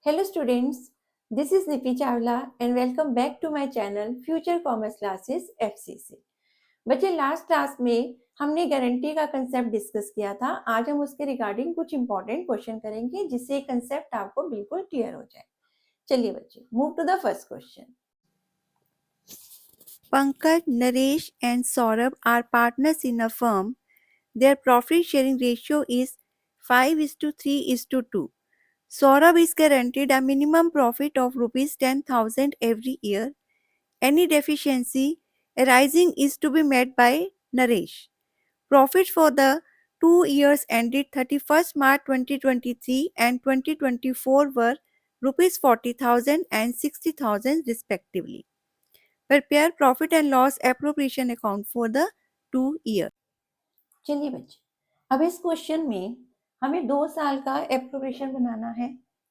Hello students, this is Nipi Chawla and welcome back to my channel Future Commerce Classes FCC। बच्चे last class में हमने guarantee का concept discuss किया था। आज हम उसके रिगार्डिंग कुछ इंपॉर्टेंट क्वेश्चन करेंगे जिससे कंसेप्ट आपको बिल्कुल क्लियर हो जाए। चलिए बच्चे, move to the first question. Pankaj, Naresh and Saurabh are partners in a firm. Their profit sharing ratio is 5:3:2. Saurabh is guaranteed a minimum profit of rupees 10,000 every year. Any deficiency arising is to be met by Naresh. Profits for the 2 years ended 31st March 2023 and 2024 were rupees 40,000 and 60,000 respectively. Prepare profit and loss appropriation account for the 2 years. चलिए बच्चे, अब इस question में हमें 2 साल का appropriation बनाना है।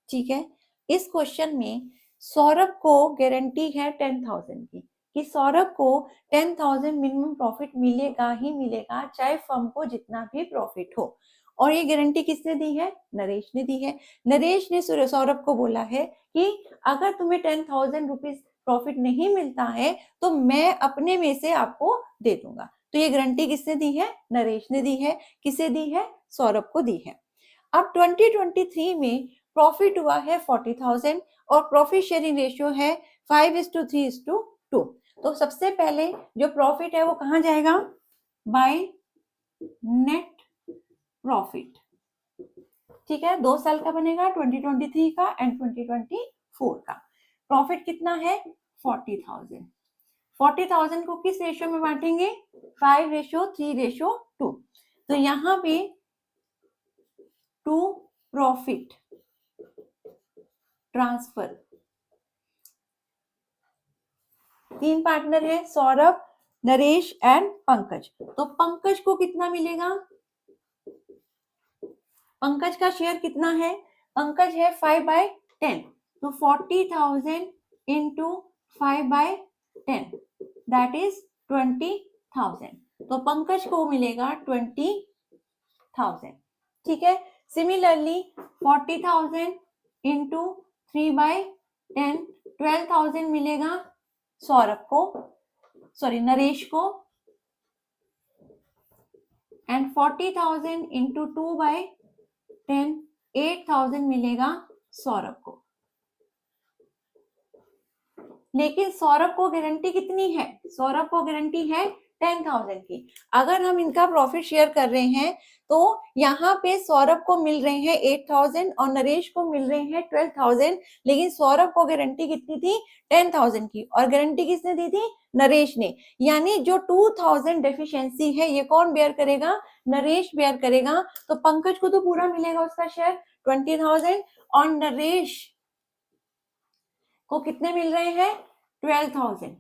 ठीक है, इस क्वेश्चन में सौरभ को गारंटी है 10,000 की कि सौरभ को 10,000 मिनिमम प्रॉफिट मिलेगा ही मिलेगा, चाहे फर्म को जितना भी प्रॉफिट हो। और ये गारंटी किसने दी है? नरेश ने दी है। नरेश ने सौरभ को बोला है कि अगर तुम्हें 10,000 रुपीज प्रॉफिट नहीं मिलता है तो मैं अपने में से आपको दे दूंगा। तो ये गारंटी किसने दी है? नरेश ने दी है। किसे दी है? सौरभ को दी है। अब 2023 में प्रॉफिट हुआ है 40,000 और प्रॉफिट शेयरिंग रेशियो है 5:3:2। तो सबसे पहले जो प्रॉफिट है वो कहां जाएगा? By net profit. ठीक है, 2 साल का बनेगा, 2023 का एंड 2024 का। प्रॉफिट कितना है? 40,000। 40,000 को किस रेशियो में बांटेंगे? 5:3:2। तो यहाँ पे टू प्रॉफिट ट्रांसफर 3 पार्टनर है, सौरभ, नरेश एंड पंकज। तो पंकज को कितना मिलेगा? पंकज का शेयर कितना है? पंकज है 5/10। तो 40,000 इंटू 5/10 दैट इज 20,000। तो पंकज को मिलेगा 20,000। ठीक है, सिमिलरली 40,000 इंटू 3/10 12,000 मिलेगा सौरभ को, सॉरी नरेश को, एंड 40,000 इंटू 2/10 8,000 मिलेगा सौरभ को। लेकिन सौरभ को गारंटी कितनी है? सौरभ को गारंटी है 10,000 की। अगर हम इनका प्रॉफिट शेयर कर रहे हैं तो यहाँ पे सौरभ को मिल रहे हैं 8,000 और नरेश को मिल रहे हैं 12,000, लेकिन सौरभ को गारंटी कितनी थी? 10,000 की। और गारंटी किसने दी थी? नरेश ने। यानी जो 2,000 डेफिशिएंसी है ये कौन बेयर करेगा? नरेश बेयर करेगा। तो पंकज को तो पूरा मिलेगा उसका शेयर 20,000 और नरेश को कितने मिल रहे हैं? 12,000।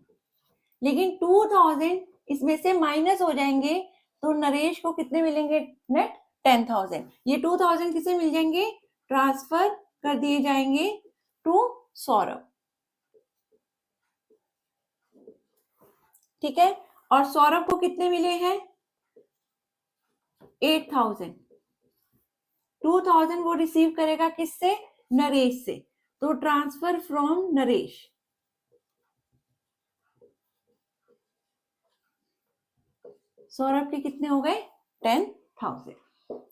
लेकिन 2,000 इसमें से माइनस हो जाएंगे तो नरेश को कितने मिलेंगे? नेट 10,000। ये 2,000 किसे मिल जाएंगे? ट्रांसफर कर दिए जाएंगे टू सौरभ। ठीक है, और सौरभ को कितने मिले हैं? 8,000। 2,000 वो रिसीव करेगा किससे? नरेश से। तो ट्रांसफर फ्रॉम नरेश। सौरभ के कितने हो गए? 10,000।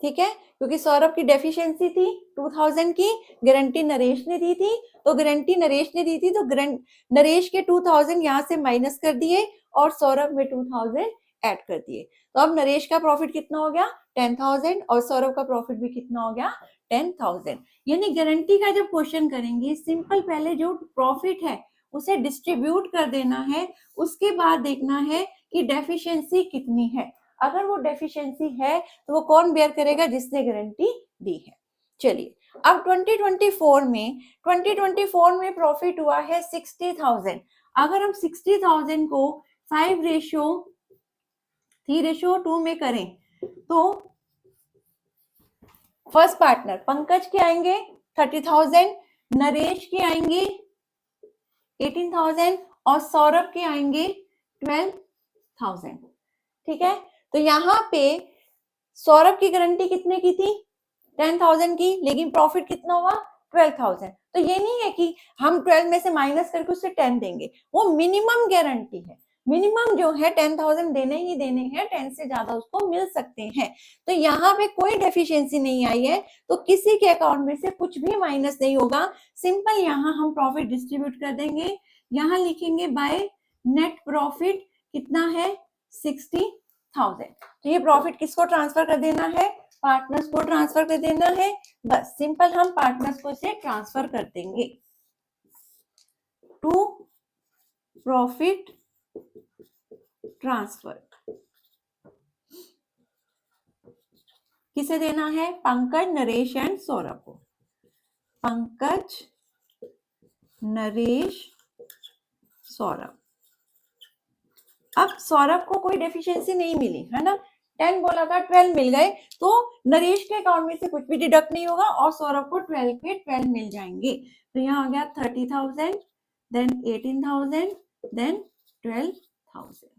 ठीक है, क्योंकि सौरभ की डेफिशिएंसी थी 2,000 की, गारंटी नरेश ने दी थी। तो गारंटी नरेश ने दी थी तो नरेश के 2,000 यहाँ से माइनस कर दिए और सौरभ में 2,000 ऐड कर दिए। तो अब नरेश का प्रॉफिट कितना हो गया? 10,000 और सौरभ का प्रॉफिट भी कितना हो गया? 10,000। यानी गारंटी का जब क्वेश्चन करेंगे, सिंपल पहले जो प्रॉफिट है उसे डिस्ट्रीब्यूट कर देना है, उसके बाद देखना है कि डेफिशिएंसी कितनी है। अगर वो डेफिशिएंसी है तो वो कौन बेयर करेगा? जिसने गारंटी दी है। चलिए, अब 2024 में प्रॉफिट हुआ है 60,000। अगर हम 60,000 को 5:3:2 में करें तो फर्स्ट पार्टनर पंकज के आएंगे 30,000, नरेश के आएंगे 18,000 और सौरभ के आएंगे 12,000। ठीक है, तो यहाँ पे सौरभ की गारंटी कितने की थी? 10,000 की, लेकिन प्रॉफिट कितना हुआ? 12,000। तो ये नहीं है कि हम 12 में से माइनस करके उससे 10 देंगे, वो मिनिमम गारंटी है, मिनिमम जो है 10,000 देने ही देने हैं, 10 से ज्यादा उसको मिल सकते हैं। तो यहाँ पे कोई डेफिशिएंसी नहीं आई है, तो किसी के अकाउंट में से कुछ भी माइनस नहीं होगा। सिंपल यहाँ हम प्रॉफिट डिस्ट्रीब्यूट कर देंगे, यहाँ लिखेंगे बाय नेट प्रॉफिट कितना है 60,000। तो ये प्रॉफिट किसको ट्रांसफर कर देना है, पार्टनर्स को ट्रांसफर कर देना है, बस सिंपल हम पार्टनर्स को से ट्रांसफर कर देंगे टू प्रॉफिट ट्रांसफर। किसे देना है, पंकज, नरेश एंड सौरभ को। पंकज, नरेश, सौरभ। अब सौरभ को कोई डेफिशिएंसी नहीं मिली है ना, 10 बोला था 12 मिल गए, तो नरेश के अकाउंट में से कुछ भी डिडक्ट नहीं होगा और सौरभ को 12 के 12 मिल जाएंगे। तो यहाँ हो गया 30,000, देन 18,000, देन 12,000।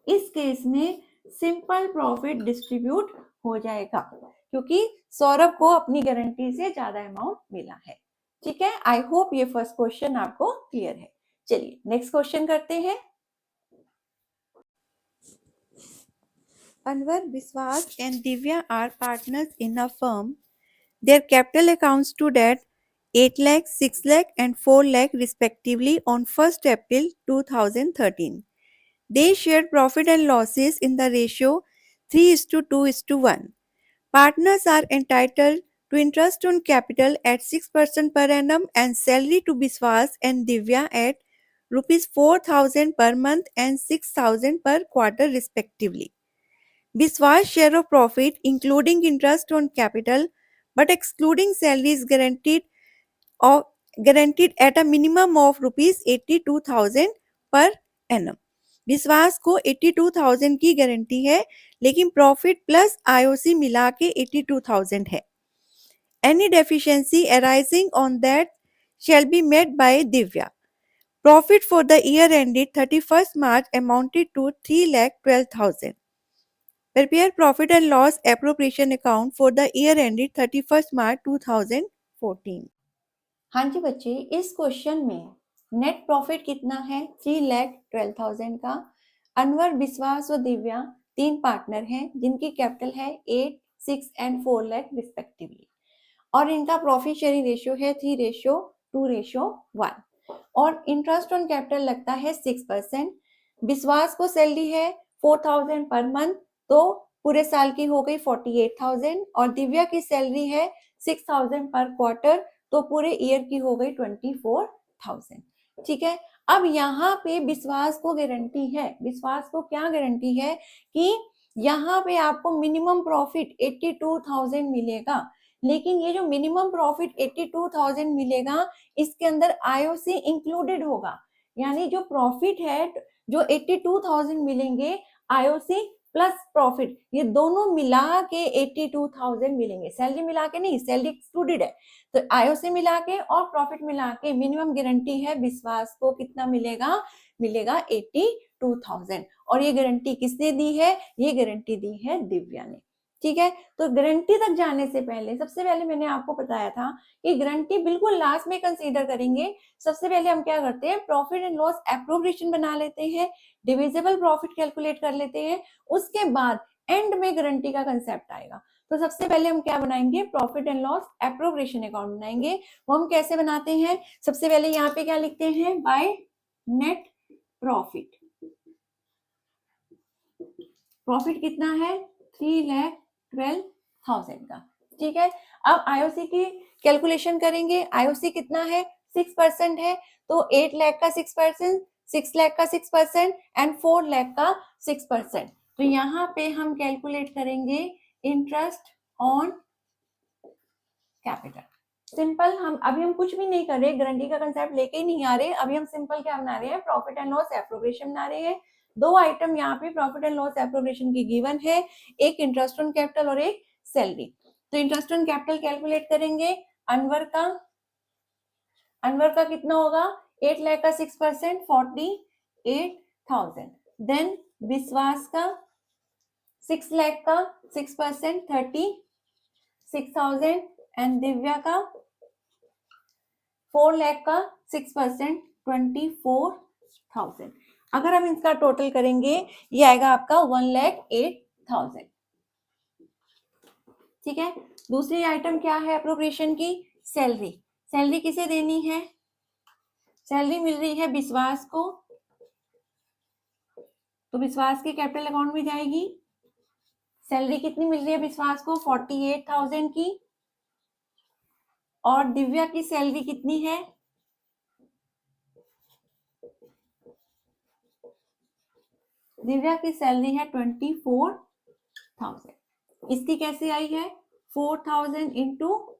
इस केस में सिंपल प्रॉफिट डिस्ट्रीब्यूट हो जाएगा क्योंकि सौरभ को अपनी गारंटी से ज्यादा अमाउंट मिला है। ठीक है, आई होप ये फर्स्ट क्वेश्चन आपको क्लियर है। चलिए नेक्स्ट क्वेश्चन करते हैं। Anwar, Biswas and Divya are partners in a firm. Their capital accounts stood at 8 lakh, 6 lakh and 4 lakh respectively on 1st April 2013. They shared profit and losses in the ratio 3:2:1. Partners are entitled to interest on capital at 6% per annum and salary to Biswas and Divya at rupees 4,000 per month and 6,000 per quarter respectively. Biswas' share of profit, including interest on capital but excluding salary, is guaranteed at a minimum of rupees 82,000 per annum. विश्वास को 82,000 की guarantee है लेकिन profit plus IOC मिला के 82,000 है. Any deficiency arising on that shall be met by Divya. Profit for the year ended 31st March amounted to 3,12,000. Prepare profit and loss appropriation account for the year ended 31st March 2014. हाँ जी बच्चे, इस question में net profit कितना है 3,12,000 का। अनवर, विश्वास और Divya 3 partner हैं जिनकी कैपिटल है 8, 6 एंड 4 लाख रिस्पेक्टिवली और इनका प्रॉफिट शेयरिंग रेशियो है 3:2:1 और इंटरेस्ट ऑन कैपिटल लगता है 6%। विश्वास को सैलरी है 4,000 पर मंथ, तो पूरे साल की हो गई 48,000 और दिव्या की सैलरी है 6,000 पर क्वार्टर, तो पूरे ईयर की हो गई 24,000। ठीक है, अब यहाँ पे विश्वास को गारंटी है, विश्वास को क्या गारंटी है कि यहाँ पे आपको मिनिमम प्रॉफिट 82,000 मिलेगा, लेकिन ये जो मिनिमम प्रॉफिट 82,000 मिलेगा इसके अंदर आईओसी इंक्लूडेड होगा, यानी जो प्रॉफिट है जो 82,000 मिलेंगे आईओसी प्लस प्रॉफिट ये दोनों मिला के 82,000 मिलेंगे, सैलरी मिला के नहीं, सैलरी एक्सक्लूडेड है, तो आईओसी मिला के और प्रॉफिट मिला के मिनिमम गारंटी है विश्वास को कितना मिलेगा, मिलेगा 82,000 और ये गारंटी किसने दी है, ये गारंटी दी है दिव्या ने। ठीक है, तो गारंटी तक जाने से पहले सबसे पहले मैंने आपको बताया था कि गारंटी बिल्कुल लास्ट में कंसीडर करेंगे। सबसे पहले हम क्या करते हैं, प्रॉफिट एंड लॉस एप्रोप्रिएशन बना लेते हैं, डिविजिबल प्रॉफिट कैलकुलेट कर लेते हैं, उसके बाद एंड में गारंटी का कंसेप्ट आएगा। तो सबसे पहले हम क्या बनाएंगे, profit and loss appropriation account बनाएंगे। वो हम कैसे बनाते हैं, सबसे पहले यहाँ पे क्या लिखते हैं, बाय नेट प्रॉफिट। प्रॉफिट कितना है 3,12,000 का। ठीक है, अब आईओसी की कैलकुलेशन करेंगे, आईओसी कितना है 6% है, तो 8 लाख का 6%, 6 लाख का 6% एंड 4 लाख का 6%। तो यहाँ पे हम कैलकुलेट करेंगे इंटरेस्ट ऑन कैपिटल। सिंपल, हम अभी हम कुछ भी नहीं कर रहे, गारंटी का कंसेप्ट लेके ही नहीं आ रहे, अभी हम सिंपल क्या बना रहे हैं, प्रॉफिट एंड लॉस एप्रोप्रिएशन बना रहे हैं। 2 आइटम यहाँ पे प्रॉफिट एंड लॉस एप्रोप्रिएशन की गिवन है, एक इंटरेस्ट ऑन कैपिटल और एक सैलरी। तो इंटरेस्ट ऑन कैपिटल कैलकुलेट करेंगे, अनवर का कितना होगा, 8 लाख का 6% 48,000, देन विश्वास का 6 लाख का 6% 36,000 एंड दिव्या का 4 लाख का 6% 24,000। अगर हम इसका टोटल करेंगे ये आएगा आपका 1,08,000। ठीक है, दूसरी आइटम क्या है एप्रोप्रिएशन की? सैलरी। सैलरी किसे देनी है? सैलरी मिल रही है विश्वास को, तो विश्वास के कैपिटल अकाउंट में जाएगी। सैलरी कितनी मिल रही है विश्वास को? 48,000 की। और दिव्या की सैलरी कितनी है? दिव्या की सैलरी है 24,000। इसकी कैसे आई है? 4,000 इंटू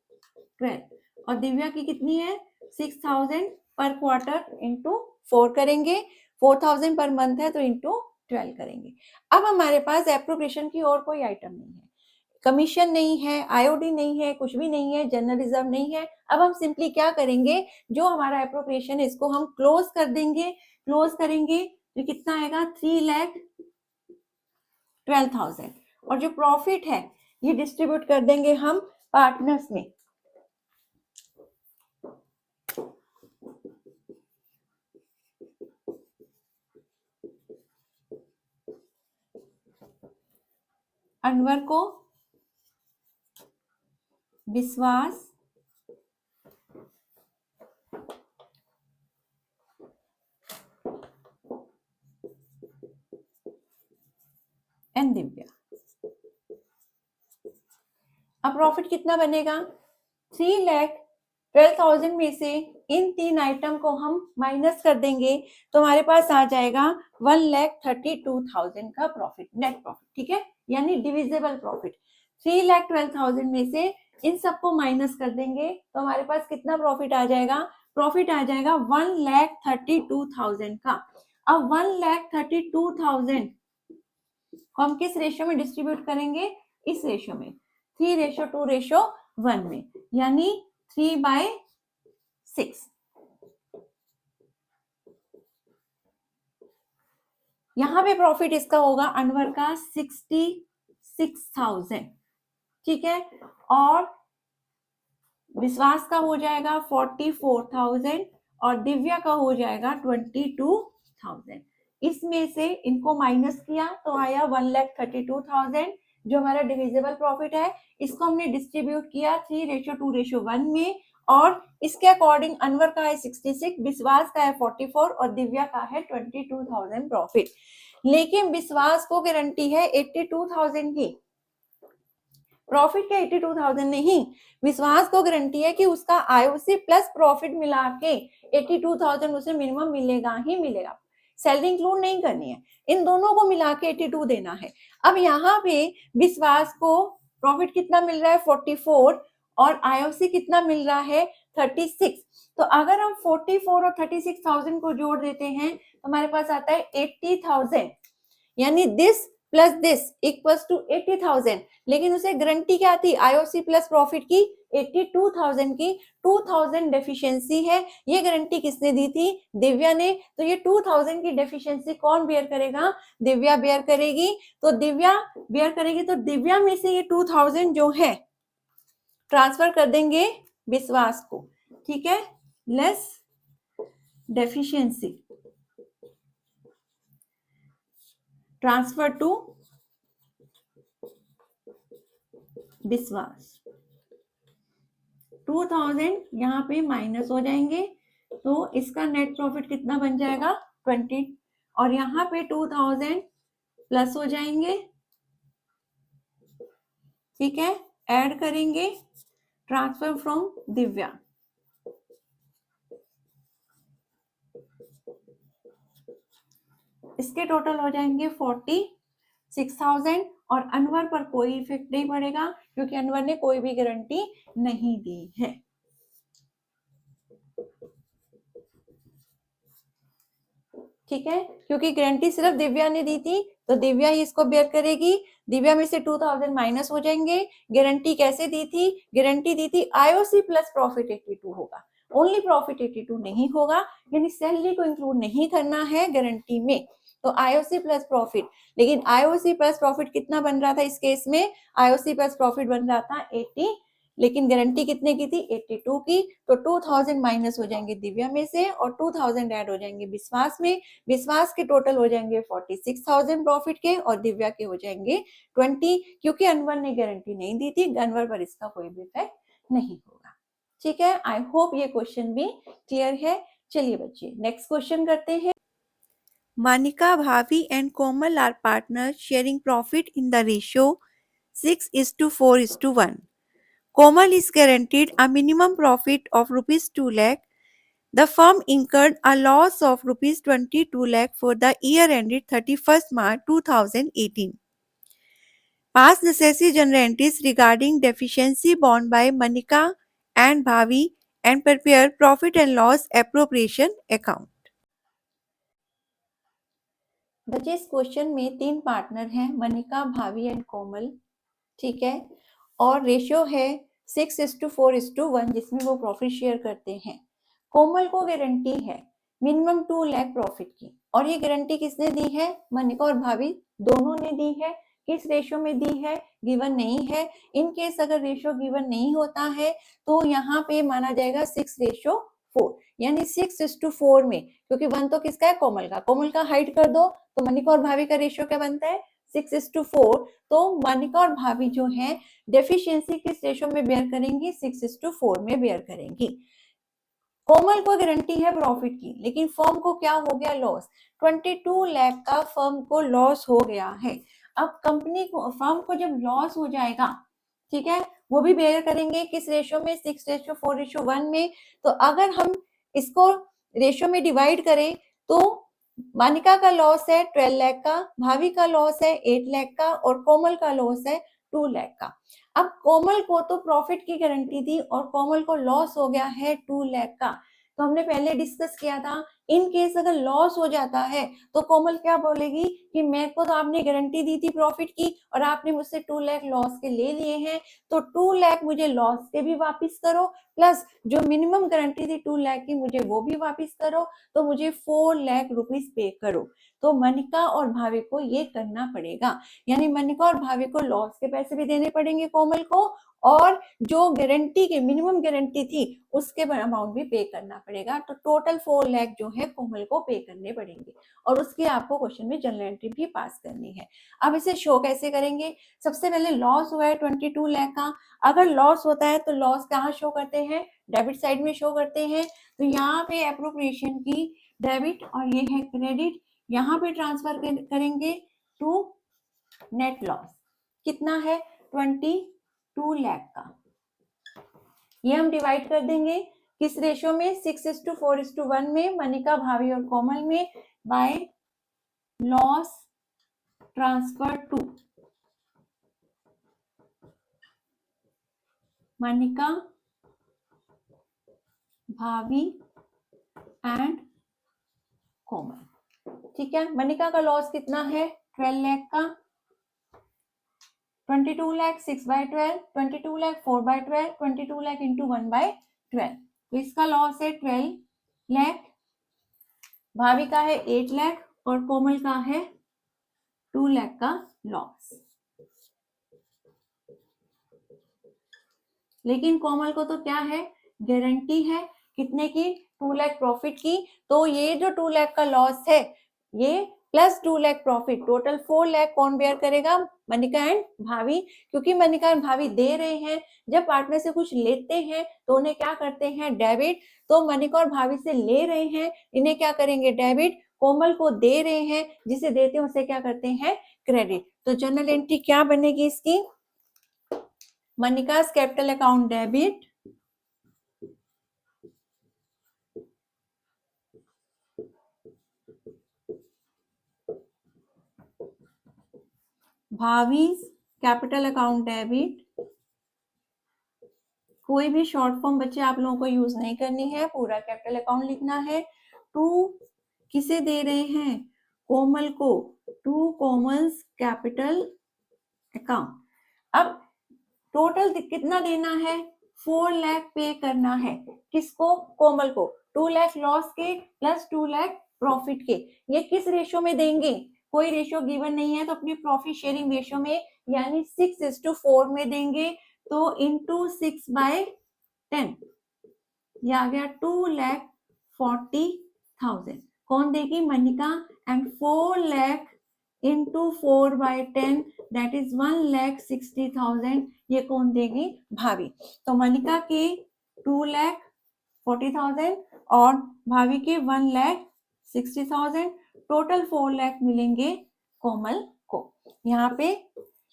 12 और दिव्या की कितनी है? 6,000 पर क्वार्टर इंटू 4 करेंगे। 4,000 पर मंथ है तो इंटू 12 करेंगे। अब हमारे पास एप्रोप्रिएशन की और कोई आइटम नहीं है, कमीशन नहीं है, आईओडी नहीं है, कुछ भी नहीं है, जनरल रिजर्व नहीं है। अब हम सिंपली क्या करेंगे, जो हमारा एप्रोप्रिएशन है इसको हम क्लोज कर देंगे। क्लोज करेंगे तो कितना आएगा? 3,12,000। और जो प्रॉफिट है ये डिस्ट्रीब्यूट कर देंगे हम पार्टनर्स में। अनवर को विश्वास एंड दिव्या। अब प्रॉफिट कितना बनेगा? 3,12,000 में से इन तीन आइटम को हम माइनस कर देंगे तो हमारे पास आ जाएगा 1,32,000 का प्रॉफिट, नेट प्रॉफिट। ठीक है, यानी डिविजिबल प्रॉफिट। 3,12,000 में से इन सबको माइनस कर देंगे तो हमारे पास कितना प्रॉफिट आ जाएगा? प्रॉफिट आ जाएगा 1,32,000 का। अब 1,32,000 को हम किस रेशियो में डिस्ट्रीब्यूट करेंगे? इस रेशियो में, 3:2:1 में, यानी 3/6। यहां पे प्रॉफिट इसका होगा अनवर का 66,000। ठीक है, और विश्वास का हो जाएगा 44,000 और दिव्या का हो जाएगा 22,000। इसमें से इनको माइनस किया तो आया 1,32,000 जो हमारा डिविजिबल प्रॉफिट है। इसको हमने डिस्ट्रीब्यूट किया 3:2:1 में और इसके अकॉर्डिंग अनवर का है 66, विश्वास का है 44 और दिव्या का है 22,000 प्रॉफिट। लेकिन विश्वास को गारंटी है 82,000 की, प्रॉफिट के 82,000 नहीं। विश्वास को गारंटी है कि उसका आईओसी प्लस प्रॉफिट मिला के 82,000 उसे मिनिमम मिलेगा ही मिलेगा। सैलरी इंक्लूड नहीं करनी है, इन दोनों को मिला के 82 देना है। अब यहाँ पे विश्वास को प्रॉफिट कितना मिल रहा है? 44 और आईओसी कितना मिल रहा है? 36। तो अगर हम 44 और 36,000 को जोड़ देते हैं तो हमारे पास आता है 80,000, यानी this plus this equals to 80,000। लेकिन उसे गारंटी क्या थी? आईओसी प्लस प्रॉफिट की 82,000 की। 2,000 डेफिशिएंसी है, ये गारंटी किसने दी थी? दिव्या ने। तो ये 2,000 की डेफिशिएंसी कौन बेयर करेगा? दिव्या बेयर करेगी। तो दिव्या बेयर करेगी तो दिव्या में से ये 2,000 जो है ट्रांसफर कर देंगे विश्वास को। ठीक है, लेस डेफिशिएंसी ट्रांसफर टू विश्वास। 2,000 यहाँ पे माइनस हो जाएंगे तो इसका नेट प्रॉफिट कितना बन जाएगा? 20 और यहाँ पे 2,000 प्लस हो जाएंगे। ठीक है, ऐड करेंगे ट्रांसफर फ्रॉम दिव्या। इसके टोटल हो जाएंगे 46,000 और अनवर पर कोई इफेक्ट नहीं पड़ेगा क्योंकि अनवर ने कोई भी गारंटी नहीं दी है। ठीक है, क्योंकि गारंटी सिर्फ दिव्या ने दी थी तो दिव्या ही इसको बेयर करेगी। दिव्या में से 2,000 माइनस हो जाएंगे। गारंटी कैसे दी थी? गारंटी दी थी आईओसी प्लस प्रॉफिट 82 होगा, ओनली प्रॉफिट 82 नहीं होगा, यानी सैलरी को इंक्लूड नहीं करना है गारंटी में। तो आईओसी प्लस प्रॉफिट, लेकिन आईओसी प्लस प्रॉफिट कितना बन रहा था इस केस में? आईओसी प्लस प्रॉफिट बन रहा था 80 लेकिन गारंटी कितने की थी 82 की, तो 2000 माइनस हो जाएंगे दिव्या में से और 2000 ऐड हो जाएंगे विश्वास में, विश्वास के टोटल हो जाएंगे 46,000 प्रॉफिट के और दिव्या के हो जाएंगे 20, क्योंकि अनवर ने गारंटी नहीं दी थी, अनवर पर इसका कोई भी इफेक्ट नहीं होगा। ठीक है, आई होप ये क्वेश्चन भी क्लियर है। चलिए बच्चे नेक्स्ट क्वेश्चन करते हैं। Manika, Bhavi and Komal are partners sharing profit in the ratio 6:4:1. Komal is guaranteed a minimum profit of rupees 2 lakh. The firm incurred a loss of rupees 22 lakh for the year ended 31st March 2018. Past necessary general entries regarding deficiency borne by Manika and Bhavi and prepare profit and loss appropriation account. बच्चे इस question में 3 partner हैं, मनिका, भावी and कोमल। ठीक है, और ratio है 6:4:1 जिसमें वो प्रॉफिट शेयर करते हैं। कोमल को गारंटी है मिनिमम 2 लाख प्रॉफिट की, और ये गारंटी किसने दी है? मनिका और भाभी दोनों ने दी है। किस रेशियो में दी है? गिवन नहीं है। इन केस अगर रेशियो गिवन नहीं होता है तो यहाँ पे माना जाएगा 6:4, यानी 6:4 में, क्योंकि 1 तो किसका है? कोमल का। कोमल का हाइड कर दो तो मनिका और भाभी का रेशियो क्या बनता है? 6:4। तो मनिका और भाभी जो है डेफिशिएंसी किस रेशियो में बेयर करेंगी? 6:4 में बेयर करेंगी। कोमल को गारंटी है प्रॉफिट की, लेकिन फर्म को क्या हो गया? लॉस। 22 लाख का फर्म को लॉस हो गया है। अब कंपनी को, फर्म को जब लॉस हो जाएगा, ठीक है, वो भी बेयर करेंगे किस रेशियो में? 6:4:1 में। तो अगर हम इसको रेशियो में डिवाइड करें तो मानिका का लॉस है 12 लाख का, भाभी का लॉस है 8 लाख का और कोमल का लॉस है 2 लाख का। अब कोमल को तो प्रॉफिट की गारंटी थी और कोमल को लॉस हो गया है 2 लाख का। तो हमने पहले डिस्कस किया था, इन केस अगर लॉस हो जाता है तो कोमल क्या बोलेगी कि मेरे को तो आपने गारंटी दी थी प्रॉफिट की और आपने मुझसे 2 लाख लॉस के ले लिए हैं, तो 2 लाख मुझे लॉस के भी वापस करो, प्लस जो मिनिमम गारंटी थी 2 लाख की मुझे वो भी वापस करो, तो मुझे 4 लाख रुपीस पे करो। तो मनिका और भाभी को ये करना पड़ेगा, यानी मनिका और भाभी को लॉस के पैसे भी देने पड़ेंगे कोमल को, और जो गारंटी के मिनिमम गारंटी थी उसके अमाउंट भी पे करना पड़ेगा। तो टोटल 4 लाख जो है कोमल को पे करने पड़ेंगे, और उसके आपको क्वेश्चन में जनरल एंट्री भी पास करनी है। अब इसे शो कैसे करेंगे? सबसे पहले लॉस हुआ है 22 लाख का। अगर लॉस होता है तो लॉस कहाँ शो करते हैं? डेबिट साइड में शो करते हैं। तो यहाँ पे एप्रोप्रिएशन की डेबिट और ये है क्रेडिट, यहाँ पे ट्रांसफर करेंगे टू नेट लॉस। कितना है? 22 लाख का। ये हम डिवाइड कर देंगे किस रेशियो में? 6:4:1 में, मनिका, भाभी और कोमल में, by loss transfer to Manika, भाभी एंड कोमल। ठीक है, मनिका का लॉस कितना है? 12 लाख का। 22 लाख 6/12, 22 लाख 4/12, 22 लाख इंटू 1/12। तो इसका लॉस है 12 लाख, भाभी का है 8 लाख और कोमल का है 2 लाख का लॉस। लेकिन कोमल को तो क्या है? गारंटी है कितने की? 2 लाख प्रॉफिट की। तो ये जो 2 लाख का लॉस है ये plus 2 lakh profit, total 4 lakh कौन बेयर करेगा? मनिका एंड भाभी, क्योंकि मनिका एंड भाभी दे रहे हैं। जब पार्टनर से कुछ लेते हैं तो उन्हें क्या करते हैं? डेबिट। तो मनिका और भाभी से ले रहे हैं, इन्हें क्या करेंगे? डेबिट। कोमल को दे रहे हैं, जिसे देते हैं उसे क्या करते हैं? क्रेडिट। तो जनरल एंट्री क्या बनेगी इसकी? Manika's capital account debit, Bhavi's capital account debit. कोई भी शॉर्ट फॉर्म बच्चे आप लोगों को यूज नहीं करनी है, पूरा कैपिटल अकाउंट लिखना है। टू किसे दे रहे हैं? कोमल को। To Komal's capital account. अब टोटल कितना देना है? 4 लाख पे करना है। किसको? कोमल को। 2 लाख लॉस के प्लस 2 लाख प्रॉफिट के। ये किस रेशियो में देंगे? कोई रेशियो गिवन नहीं है, तो अपनी प्रॉफिट शेयरिंग रेशियो में, यानी 6:4 में देंगे। तो इंटू 6/10 ये आ गया 2,40,000 कौन देगी? Manika. And 4 lakh into 4/10 that is 1,60,000 ये कौन देगी? भाभी। तो मनिका के 2,40,000 और भाभी के 1,60,000 टोटल 4 लाख मिलेंगे कोमल को। यहाँ पे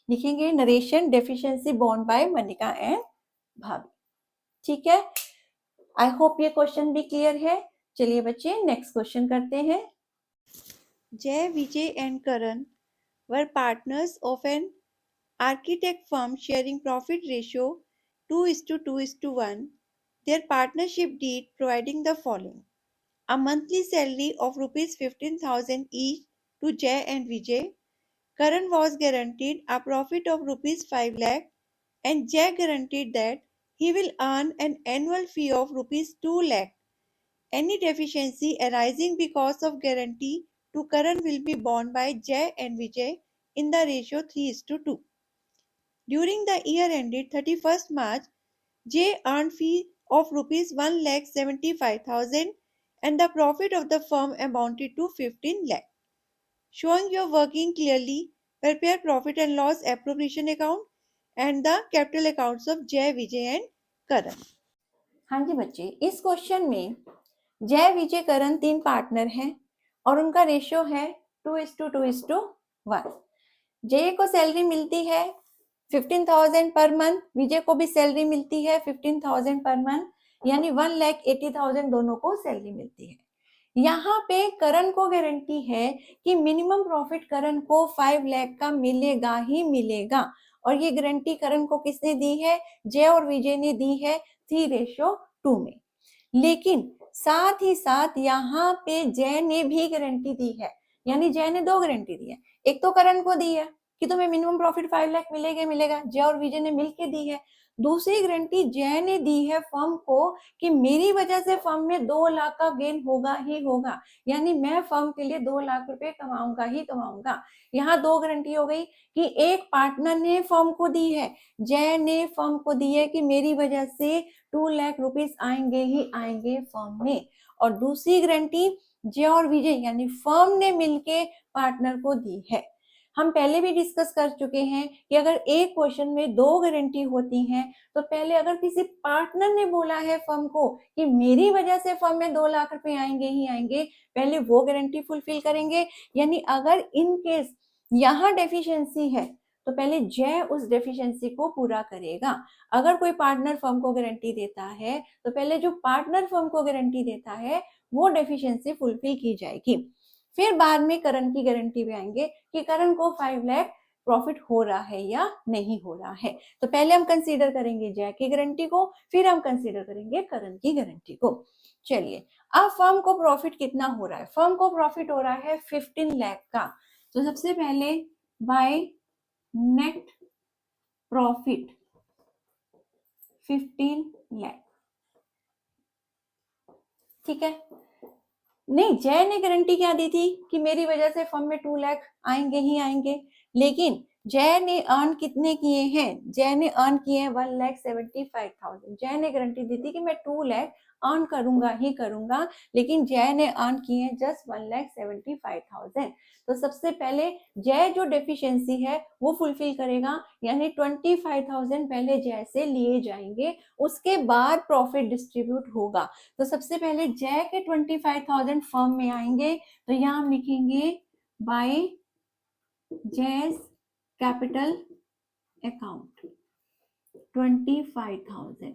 लिखेंगे narration deficiency borne by Manika and भाभी। ठीक है, आई होप ये क्वेश्चन भी क्लियर है। चलिए बच्चे नेक्स्ट क्वेश्चन करते हैं। Jay, Vijay, and Karan were partners of an architect firm sharing profit ratio 2:2:1. Their partnership deed providing the following: a monthly salary of rupees 15,000 each to Jay and Vijay. Karan was guaranteed a profit of rupees 5 lakh and Jay guaranteed that he will earn an annual fee of rupees 2 lakh. Any deficiency arising because of guarantee to Karan will be borne by Jay and Vijay in the ratio 3:2. During the year ended 31st March, Jay earned fee of rupees 1,75,000 and the profit of the firm amounted to 15 lakh. Showing your working clearly, prepare profit and loss appropriation account and the capital accounts of Jay, Vijay and Karan. हाँ जी बच्चे, इस question में जय विजय करण 3 partner हैं और उनका ratio है 2:2:1। जय को सैलरी मिलती है 15,000 पर मंथ, विजय को भी सैलरी मिलती है 15,000 पर मंथ, यानी 1,80,000 दोनों को सैलरी मिलती है। यहाँ पे करण को गारंटी है कि मिनिमम प्रॉफिट करण को 5 लाख का मिलेगा ही मिलेगा, और ये गारंटी करण को किसने दी है? जय और विजय ने दी है 3:2 में। लेकिन साथ ही साथ यहाँ पे जय ने भी गारंटी दी है, यानी जय ने 2 गारंटी दी है। एक तो करण को दी है कि तुम्हें मिनिमम प्रॉफिट 5 लाख मिलेगा मिलेगा, जय और विजय ने मिलके दी है। दूसरी गारंटी जय ने दी है फर्म को कि मेरी वजह से फर्म में 2 लाख का गेन होगा ही होगा, यानी मैं फर्म के लिए 2 लाख रुपए कमाऊंगा ही कमाऊंगा। यहाँ 2 गारंटी हो गई कि एक पार्टनर ने फर्म को दी है, जय ने फर्म को दी है कि मेरी वजह से 2 लाख रुपीस आएंगे ही आएंगे फर्म में, और दूसरी गारंटी जय और विजय यानी फर्म ने मिलके पार्टनर को दी है। हम पहले भी डिस्कस कर चुके हैं कि अगर एक क्वेश्चन में 2 गारंटी होती हैं तो पहले अगर किसी पार्टनर ने बोला है फर्म को कि मेरी वजह से फर्म में 2 लाख रुपए आएंगे ही आएंगे, पहले वो गारंटी फुलफिल करेंगे। यानी अगर इन केस यहाँ डेफिशिएंसी है तो पहले जय उस डेफिशिएंसी को पूरा करेगा। अगर कोई पार्टनर फर्म को गारंटी देता है तो पहले जो पार्टनर फर्म को गारंटी देता है वो डेफिशिएंसी फुलफिल की जाएगी। फिर बाद में करण की गारंटी पे आएंगे कि करण को 5 लाख प्रॉफिट हो रहा है या नहीं हो रहा है। तो पहले हम कंसीडर करेंगे जय की गारंटी को, फिर हम कंसीडर करेंगे करण की गारंटी को। चलिए, अब फर्म को प्रॉफिट कितना हो रहा है? फर्म को प्रॉफिट हो रहा है 15 लाख का। तो सबसे पहले बाय नेट प्रॉफिट 15 लाख, ठीक है। नहीं, जय ने गारंटी क्या दी थी कि मेरी वजह से फर्म में 2 लाख आएंगे ही आएंगे, लेकिन जय ने अर्न कितने किए हैं? जय ने अर्न किए हैं 1,75,000। जय ने गारंटी दी थी कि मैं 2 लाख अर्न करूंगा ही करूंगा, लेकिन जय ने अर्न किए हैं जस्ट 1,75,000। तो सबसे पहले जय जो डेफिशिएंसी है वो फुलफिल करेगा, यानी 25,000 पहले जय से लिए जाएंगे, उसके बाद प्रॉफिट डिस्ट्रीब्यूट होगा। तो सबसे पहले जय के 25,000 फर्म में आएंगे, तो यहाँ हम लिखेंगे बाय जय's कैपिटल अकाउंट 25,000,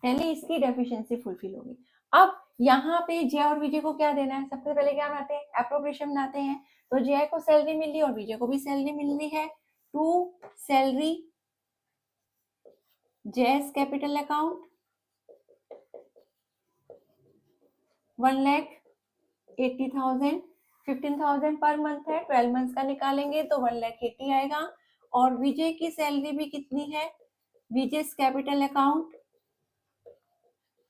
पहले इसकी डेफिशिएंसी फुलफिल होगी। अब यहाँ पे जय और विजय को क्या देना है? सबसे पहले क्या बनाते हैं? एप्रोप्रिएशन बनाते हैं। तो जय को सैलरी मिली और विजय को भी सैलरी मिलनी है। To salary जय's capital account 1,80,000, 15,000 per month है, 12 मंथ का निकालेंगे तो 1,80,000 आएगा। और विजय की सैलरी भी कितनी है? विजय's कैपिटल अकाउंट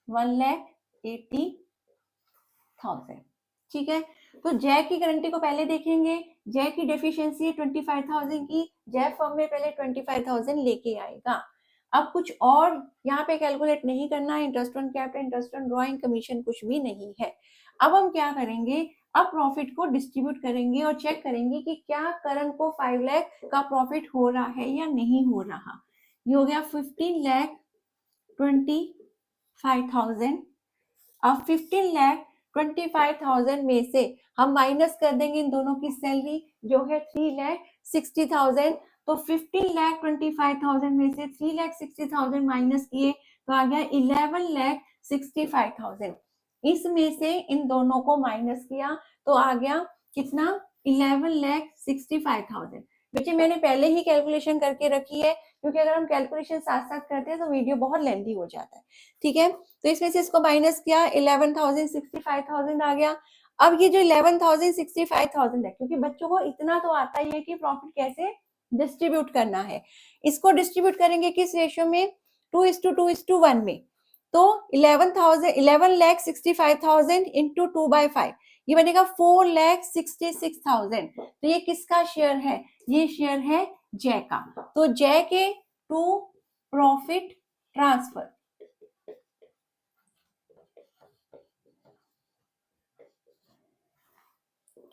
1,80,000, ठीक है। तो जय की गारंटी को पहले देखेंगे। जय की डेफिशिएंसी है 25,000 की, जय फर्म में पहले 25,000 लेके आएगा। अब कुछ और यहाँ पे कैलकुलेट नहीं करना है, interest on capital, interest on drawing, commission कुछ भी नहीं है। अब हम क्या करेंगे, अब प्रॉफिट को डिस्ट्रीब्यूट करेंगे और चेक करेंगे कि क्या करण को 5 लाख का प्रॉफिट हो रहा है या नहीं हो रहा। ये हो गया 15,25,000। अब 15,25,000 में से हम माइनस कर देंगे इन दोनों की सैलरी जो है 3,60,000। तो 15,25,000 में से 3,60,000 माइनस किए तो आ गया 11,65,000। इसमें से इन दोनों को माइनस किया तो आ गया कितना, 11,65,000। बच्चे मैंने पहले ही कैलकुलेशन करके रखी है, क्योंकि अगर हम कैलकुलेशन साथ साथ करते हैं तो वीडियो बहुत लेंथी हो जाता है, ठीक है। तो इसमें से इसको माइनस किया, 11,65,000 आ गया। अब ये जो 11,65,000 है, क्योंकि बच्चों को इतना तो आता ही है कि प्रॉफिट कैसे डिस्ट्रीब्यूट करना है। इसको डिस्ट्रीब्यूट करेंगे किस रेशियो में, 2:2:1 में। तो 11,65,000 इंटू 2/5, ये बनेगा 4,66,000। तो ये किसका शेयर है, ये शेयर है जय का। तो जय के टू प्रॉफिट ट्रांसफर,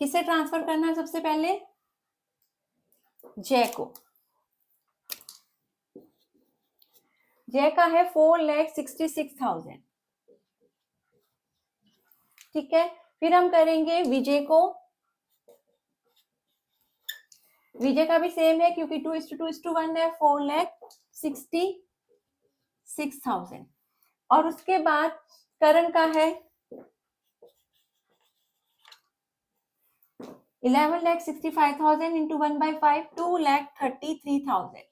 किसे ट्रांसफर करना है सबसे पहले, जय को। जय का है 4,66,000, ठीक है। फिर हम करेंगे विजय को, विजय का भी सेम है क्योंकि 2:2:1 है, 4,66,000। और उसके बाद करण का है 11,65,000 इंटू 1/5, 2,33,000,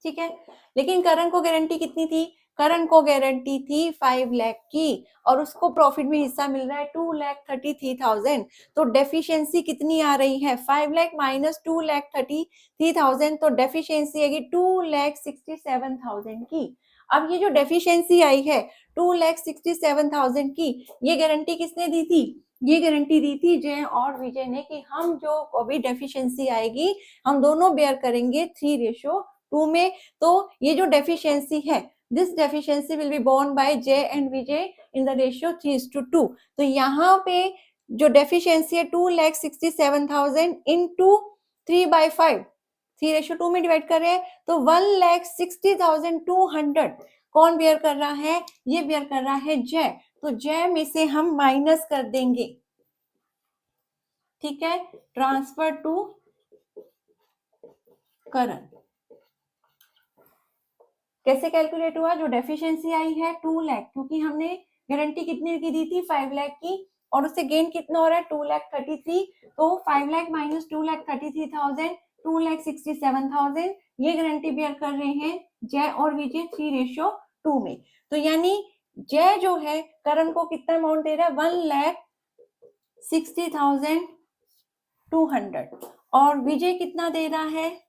ठीक है। लेकिन करण को गारंटी कितनी थी, करण को गारंटी थी 5 लाख की, और उसको प्रॉफिट में हिस्सा मिल रहा है 2,33,000। तो डेफिशिएंसी कितनी आ रही है, 5 लाख माइनस 2,33,000, तो डेफिशिएंसी आएगी 2,67,000 की। अब ये जो डेफिशिएंसी आई है 2,67,000 की, ये गारंटी किसने दी थी, ये गारंटी दी थी जय और विजय ने कि हम जो अभी डेफिशिएंसी आएगी हम दोनों बेयर करेंगे 3:2 में। तो ये जो डेफिशिएंसी है, this deficiency will be borne by Jay and Vijay in the ratio 3:2। तो यहाँ पे जो डेफिशिएंसी है 2,67,000 इंटू 3/5, 3:2 में डिवाइड कर रहे हैं, तो 1,60,200 कौन बेयर कर रहा है, ये बेयर कर रहा है जय। तो जय में से हम माइनस कर देंगे, ठीक है, ट्रांसफर टू करण। कैसे कैलकुलेट हुआ, जो डेफिशिएंसी आई है 2 लाख, क्योंकि हमने गारंटी कितने की दी थी 5 लाख की, और उससे गेन कितना हो रहा है 2,33,000। तो 5 लाख माइनस 2,33,000, 2,67,000 ये गारंटी बेयर कर रहे हैं जय और विजय 3:2 में। तो यानी जय जो है करण को कितना अमाउंट दे रहा है, 1,60,200, और विजय कितना दे रहा है,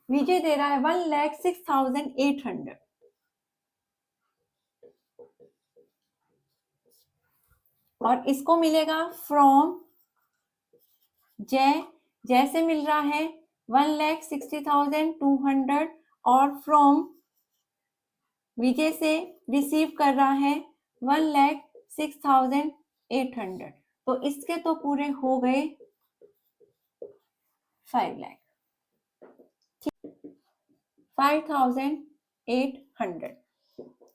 विजय दे रहा है 1,06,800। और इसको मिलेगा फ्रॉम जय, जय से मिल रहा है 1,60,200, और फ्रॉम विजय से रिसीव कर रहा है 1,06,800। तो इसके तो पूरे हो गए 5 लाख, 5,800,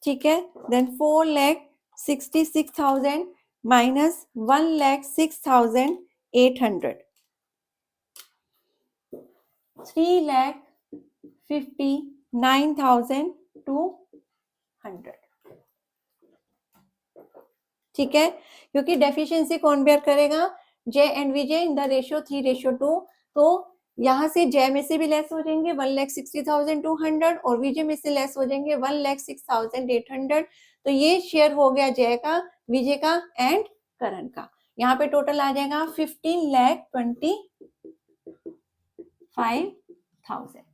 ठीक है। देन 4,66,000 माइनस 1,06,800, 3,59,200, ठीक है। क्योंकि डेफिशिएंसी कौन बेयर करेगा, जय and Vijay in the ratio 3:2। तो यहाँ से जय में से भी लेस हो जाएंगे 1,60,200, और विजय में से लेस हो जाएंगे 1,06,800। तो ये शेयर हो गया जय का, विजय का एंड करण का। यहाँ पे टोटल आ जाएगा 15,25,000,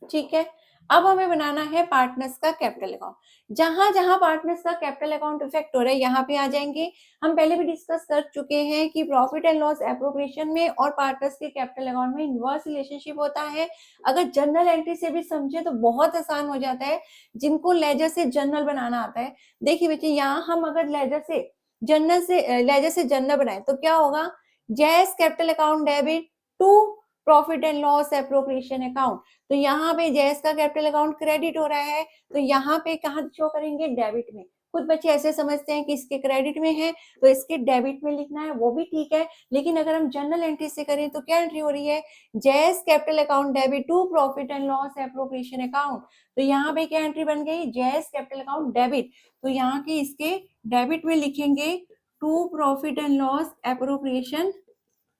ठीक है। अब हमें बनाना है पार्टनर्स का कैपिटल अकाउंट। जहां जहां पार्टनर्स का कैपिटल अकाउंट इफेक्ट हो रहा है यहाँ पे आ जाएंगे। हम पहले भी डिस्कस कर चुके हैं कि प्रॉफिट एंड लॉस एप्रोप्रिएशन में और पार्टनर्स के कैपिटल अकाउंट में इनवर्स रिलेशनशिप होता है। अगर जर्नल एंट्री से भी समझे तो बहुत आसान हो जाता है, जिनको लेजर से जर्नल बनाना आता है। देखिए बच्चे, यहाँ हम अगर लेजर से जर्नल बनाए तो क्या होगा, जैस capital account debit to profit and loss appropriation account. तो यहाँ पे जैस का कैपिटल अकाउंट क्रेडिट हो रहा है, तो यहाँ पे कहाँ शो करेंगे, डेबिट में। कुछ बच्चे ऐसे समझते हैं कि इसके क्रेडिट में है तो इसके डेबिट में लिखना है, वो भी ठीक है। लेकिन अगर हम जनरल एंट्री से करें तो क्या एंट्री हो रही है, जैस capital account debit to profit and loss appropriation account. तो यहाँ पे क्या एंट्री बन गई, जैस कैपिटल अकाउंट डेबिट। तो यहाँ के इसके डेबिट में लिखेंगे to profit and loss appropriation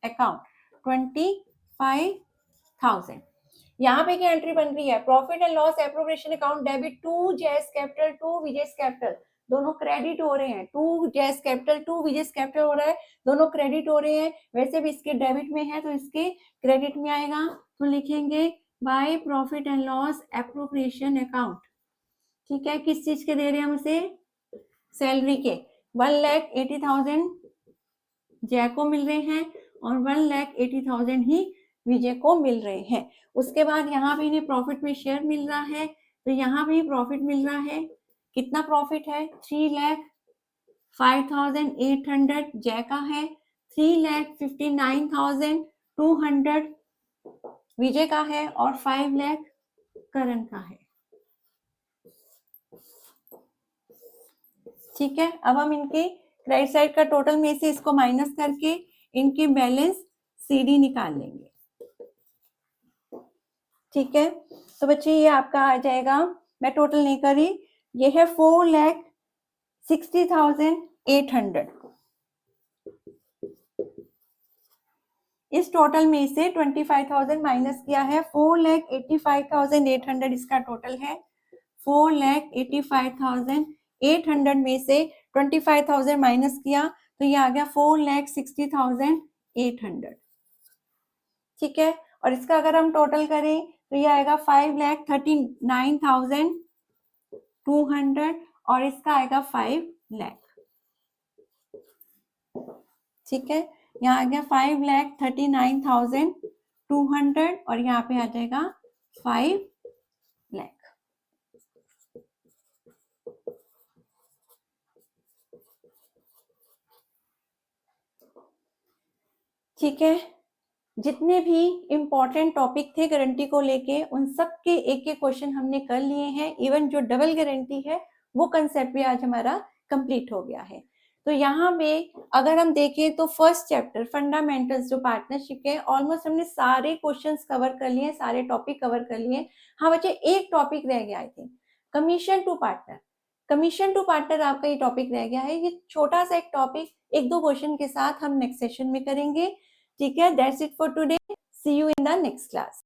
account 25,000। यहाँ पे क्या एंट्री बन रही है, profit and loss appropriation account debit to JS capital to VJS capital, दोनों क्रेडिट हो रहे हैं। To JS capital to VJS capital हो रहा है, दोनों क्रेडिट हो रहे हैं। वैसे भी इसके डेबिट में है तो इसके क्रेडिट में आएगा, तो लिखेंगे by profit and loss appropriation account. ठीक है, किस चीज के दे रहे हैं हम इसे, सैलरी के। 1,80,000 जय को मिल रहे हैं और 1,80,000 ही विजय को मिल रहे हैं। उसके बाद यहाँ पे इन्हें प्रॉफिट में शेयर मिल रहा है, तो यहाँ भी प्रॉफिट मिल रहा है। कितना प्रॉफिट है, 3,05,800 जय का है, 3,59,200 विजय का है और 5 लाख करण का है। ठीक है, अब हम इनके राइट साइड का टोटल में से इसको माइनस करके इनके बैलेंस सीडी निकाल लेंगे। ठीक है, तो बच्चे ये आपका आ जाएगा, मैं टोटल नहीं करी, ये है 4,60,800। इस टोटल में से 25,000 माइनस किया है, 4,85,800 इसका टोटल है। 4,85,800 में से 25,000 माइनस किया तो ये आ गया 4,60,800। ठीक है, और इसका अगर हम टोटल करें तो ये आएगा 5,39,200 और इसका आएगा 5 लाख। ठीक है, यहाँ आ गया 5,39,200 और यहाँ पे आ जाएगा 5 लाख। ठीक है, जितने भी इम्पोर्टेंट टॉपिक थे गारंटी को लेके उन सब के एक एक क्वेश्चन हमने कर लिए हैं। इवन जो डबल गारंटी है वो कंसेप्ट भी आज हमारा कंप्लीट हो गया है। तो यहाँ पे अगर हम देखें तो फर्स्ट चैप्टर फंडामेंटल्स जो पार्टनरशिप के ऑलमोस्ट हमने सारे क्वेश्चंस कवर कर लिए, सारे टॉपिक कवर कर लिए। हाँ बच्चे, एक टॉपिक रह गया I think, commission to partner. Commission to partner आपका ये टॉपिक रह गया है। ये छोटा सा एक टॉपिक 1-2 क्वेश्चन के साथ हम नेक्स्ट सेशन में करेंगे। ठीक है, that's it for today, see you in the next class.